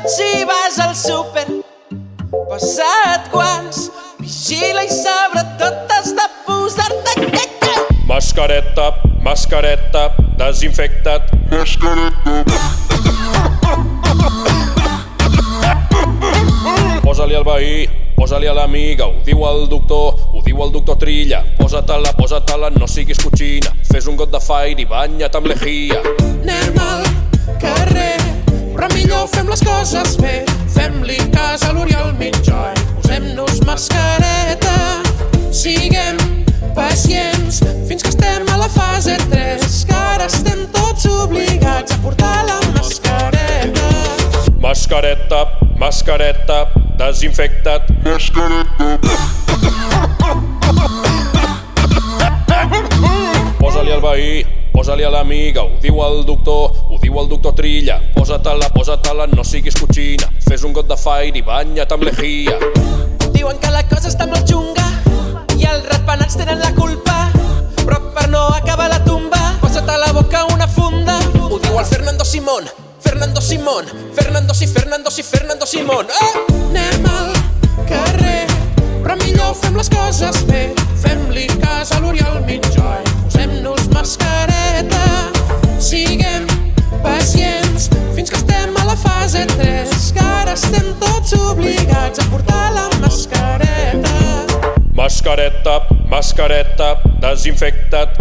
Si vas al súper, posa't guants, vigila i sobretot has de posar-te mascareta, mascareta, desinfecta't. Posa-li al veí, posa-li a l'amiga, ho diu el doctor Trilla. Posa-te-la, no siguis cotxina, fes un got de fire i banya't amb lejía. Anem al carrer, però millor fem les coses bé. Fem-li cas a l'Oriol Mitjà i posem-nos mascareta. Siguem pacients fins que estem a la fase 3, que ara estem tots obligats a portar la mascareta. Mascareta, mascareta, desinfecta't. Posa-li al veí, posa-li a l'amiga, ho diu el doctor Trilla. Posa-te-la, no siguis cotxina, fes un got de fire i banya't amb lejía. Diuen que la cosa està molt xunga i els ratpenats tenen la culpa, però per no acabar la tomba, posa't a la boca una funda. Ho diu el Fernando Simón, Fernando Simón. Anem al carrer, però millor fem les coses bé. Fem-li cas a l'Oriol Mitjà i posem-nos mascareta. Siguem pacients fins que estem a la fase 3, que ara estem tots obligats a portar la mascareta. Mascareta, mascareta, desinfecta't.